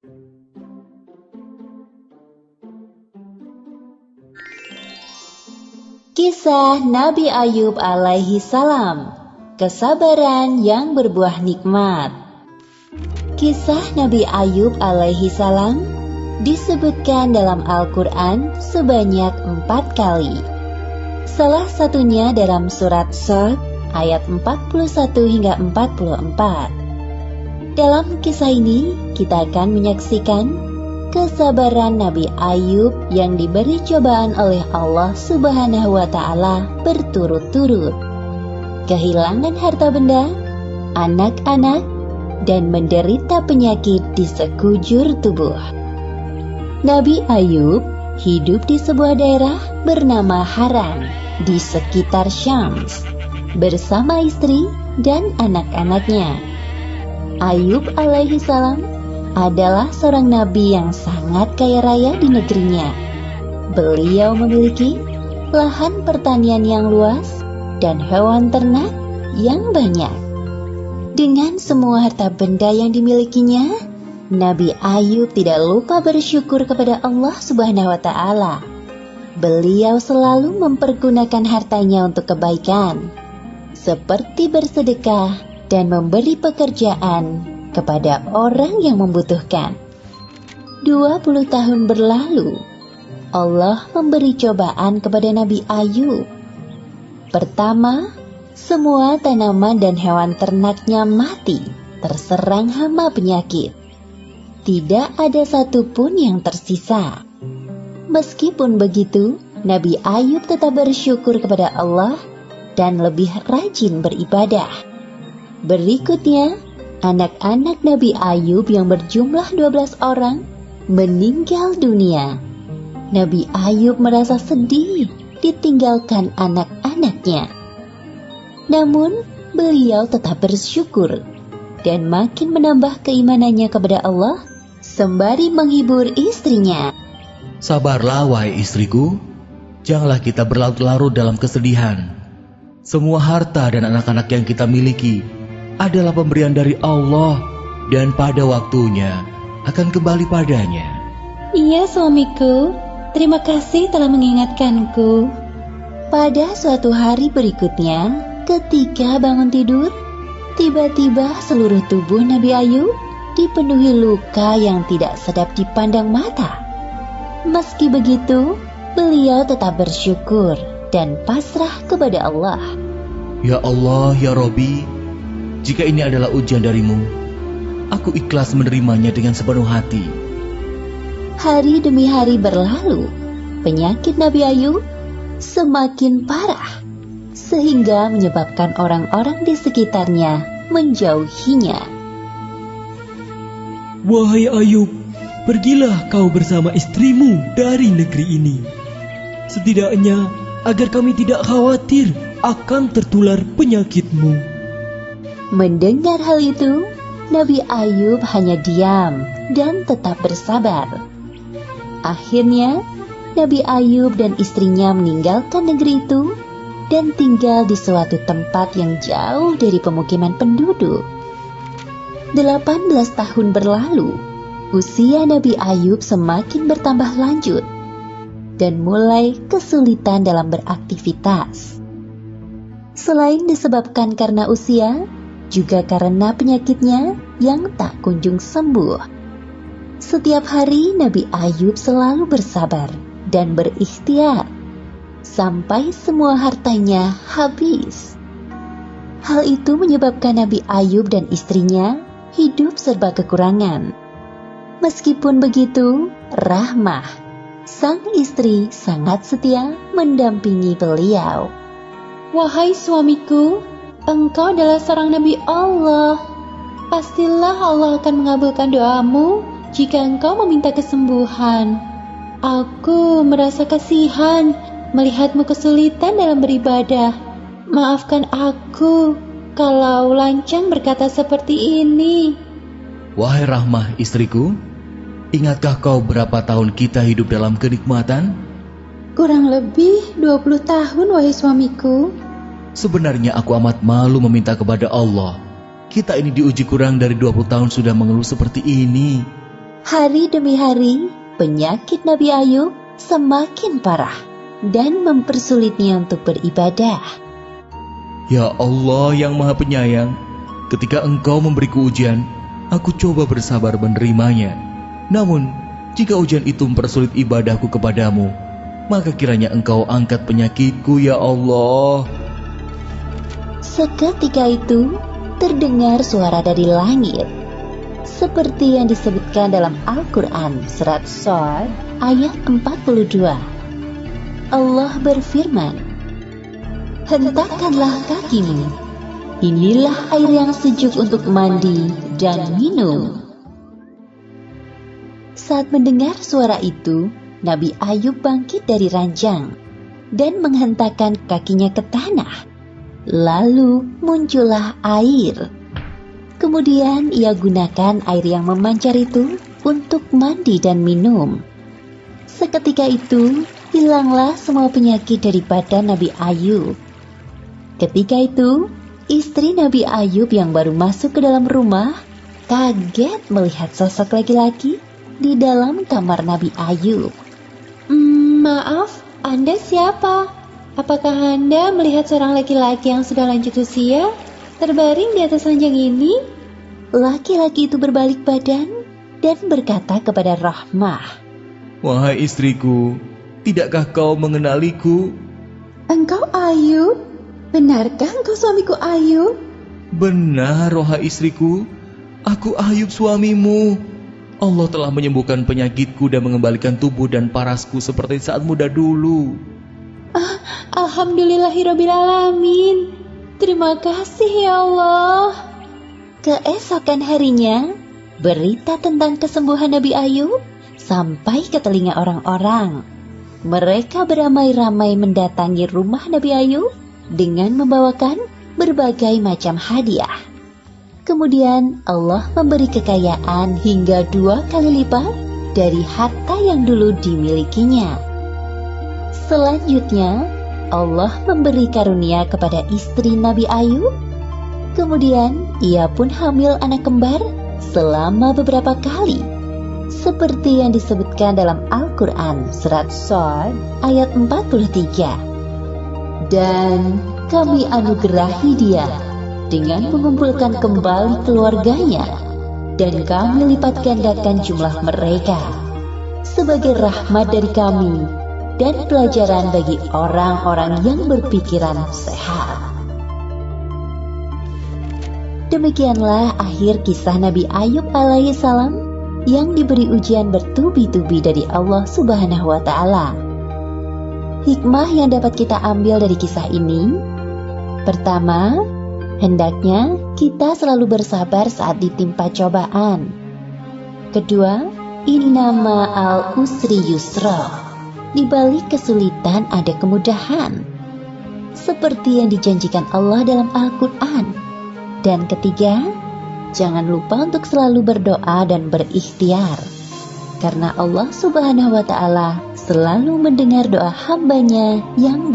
Kisah Nabi Ayub alaihi salam, kesabaran yang berbuah nikmat. Kisah Nabi Ayub alaihi salam disebutkan dalam Al-Quran sebanyak 4 kali. Salah satunya dalam surat Shad ayat 41 hingga 44. Dalam kisah ini kita akan menyaksikan kesabaran Nabi Ayub yang diberi cobaan oleh Allah Subhanahu wa Ta'ala berturut-turut, kehilangan harta benda, anak-anak, dan menderita penyakit di sekujur tubuh. Nabi Ayub hidup di sebuah daerah bernama Haran di sekitar Syams bersama istri dan anak-anaknya. Ayub alaihi salam adalah seorang nabi yang sangat kaya raya di negerinya. Beliau memiliki lahan pertanian yang luas dan hewan ternak yang banyak. Dengan semua harta benda yang dimilikinya, Nabi Ayub tidak lupa bersyukur kepada Allah Subhanahu wa Ta'ala. Beliau selalu mempergunakan hartanya untuk kebaikan, seperti bersedekah dan memberi pekerjaan kepada orang yang membutuhkan. 20 tahun berlalu, Allah memberi cobaan kepada Nabi Ayub. Pertama, semua tanaman dan hewan ternaknya mati, terserang hama penyakit. Tidak ada satupun yang tersisa. Meskipun begitu, Nabi Ayub tetap bersyukur kepada Allah dan lebih rajin beribadah. Berikutnya, anak-anak Nabi Ayub yang berjumlah 12 orang meninggal dunia. Nabi Ayub merasa sedih ditinggalkan anak-anaknya. Namun, beliau tetap bersyukur dan makin menambah keimanannya kepada Allah sembari menghibur istrinya. Sabarlah wahai istriku, janganlah kita berlarut-larut dalam kesedihan. Semua harta dan anak-anak yang kita miliki adalah pemberian dari Allah dan pada waktunya akan kembali padanya. Iya suamiku, terima kasih telah mengingatkanku. Pada suatu hari berikutnya, ketika bangun tidur, tiba-tiba seluruh tubuh Nabi Ayub dipenuhi luka yang tidak sedap dipandang mata. Meski begitu, beliau tetap bersyukur dan pasrah kepada Allah. Ya Allah, ya Robbi, jika ini adalah ujian darimu, aku ikhlas menerimanya dengan sepenuh hati. Hari demi hari berlalu, penyakit Nabi Ayub semakin parah, sehingga menyebabkan orang-orang di sekitarnya menjauhinya. Wahai Ayub, pergilah kau bersama istrimu dari negeri ini. Setidaknya agar kami tidak khawatir akan tertular penyakitmu. Mendengar hal itu, Nabi Ayub hanya diam dan tetap bersabar. Akhirnya, Nabi Ayub dan istrinya meninggalkan negeri itu dan tinggal di suatu tempat yang jauh dari pemukiman penduduk. 18 tahun berlalu, usia Nabi Ayub semakin bertambah lanjut dan mulai kesulitan dalam beraktivitas. Selain disebabkan karena usia, juga karena penyakitnya yang tak kunjung sembuh. Setiap hari Nabi Ayub selalu bersabar dan berikhtiar sampai semua hartanya habis. Hal itu menyebabkan Nabi Ayub dan istrinya hidup serba kekurangan. Meskipun begitu, Rahmah, sang istri, sangat setia mendampingi beliau. Wahai suamiku, engkau adalah seorang Nabi Allah. Pastilah Allah akan mengabulkan doamu jika engkau meminta kesembuhan. Aku merasa kasihan melihatmu kesulitan dalam beribadah. Maafkan aku kalau lancang berkata seperti ini. Wahai Rahmah istriku, ingatkah kau berapa tahun kita hidup dalam kenikmatan? Kurang lebih 20 tahun, wahai suamiku. Sebenarnya aku amat malu meminta kepada Allah. Kita ini diuji kurang dari 20 tahun sudah mengeluh seperti ini. Hari demi hari, penyakit Nabi Ayub semakin parah dan mempersulitnya untuk beribadah. Ya Allah yang Maha Penyayang, ketika Engkau memberiku ujian, aku coba bersabar menerimanya. Namun, jika ujian itu mempersulit ibadahku kepadamu, maka kiranya Engkau angkat penyakitku, ya Allah. Seketika itu, terdengar suara dari langit. Seperti yang disebutkan dalam Al-Quran surat Shad ayat 42. Allah berfirman, "Hentakkanlah kakimu, inilah air yang sejuk untuk mandi dan minum." Saat mendengar suara itu, Nabi Ayub bangkit dari ranjang dan menghentakkan kakinya ke tanah. Lalu muncullah air. Kemudian ia gunakan air yang memancar itu untuk mandi dan minum. Seketika itu, hilanglah semua penyakit dari badan Nabi Ayub. Ketika itu, istri Nabi Ayub yang baru masuk ke dalam rumah kaget melihat sosok laki-laki di dalam kamar Nabi Ayub. Maaf, Anda siapa? Apakah Anda melihat seorang laki-laki yang sudah lanjut usia terbaring di atas ranjang ini? Laki-laki itu berbalik badan dan berkata kepada Rahmah, Wahai istriku, tidakkah kau mengenaliku? Engkau Ayub? Benarkah engkau suamiku Ayub? Benar, wahai istriku, aku Ayub suamimu. Allah telah menyembuhkan penyakitku dan mengembalikan tubuh dan parasku seperti saat muda dulu. Alhamdulillahirrabbilalamin. Terima kasih ya Allah. Keesokan harinya, berita tentang kesembuhan Nabi Ayub sampai ke telinga orang-orang. Mereka beramai-ramai mendatangi rumah Nabi Ayub dengan membawakan berbagai macam hadiah. Kemudian Allah memberi kekayaan hingga 2 kali lipat dari harta yang dulu dimilikinya. Selanjutnya, Allah memberi karunia kepada istri Nabi Ayub. Kemudian ia pun hamil anak kembar selama beberapa kali, seperti yang disebutkan dalam Al-Quran surat Shad ayat 43. Dan kami anugerahi dia dengan mengumpulkan kembali keluarganya, dan kami lipat gandakan jumlah mereka sebagai rahmat dari kami dan pelajaran bagi orang-orang yang berpikiran sehat. Demikianlah akhir kisah Nabi Ayub alaihissalam yang diberi ujian bertubi-tubi dari Allah Subhanahu wa Ta'ala. Hikmah yang dapat kita ambil dari kisah ini: pertama, hendaknya kita selalu bersabar saat ditimpa cobaan. Kedua, innama al-usri yusra, di balik kesulitan ada kemudahan, seperti yang dijanjikan Allah dalam Al-Quran. Dan ketiga, jangan lupa untuk selalu berdoa dan berikhtiar, karena Allah Subhanahu wa Ta'ala selalu mendengar doa hambanya yang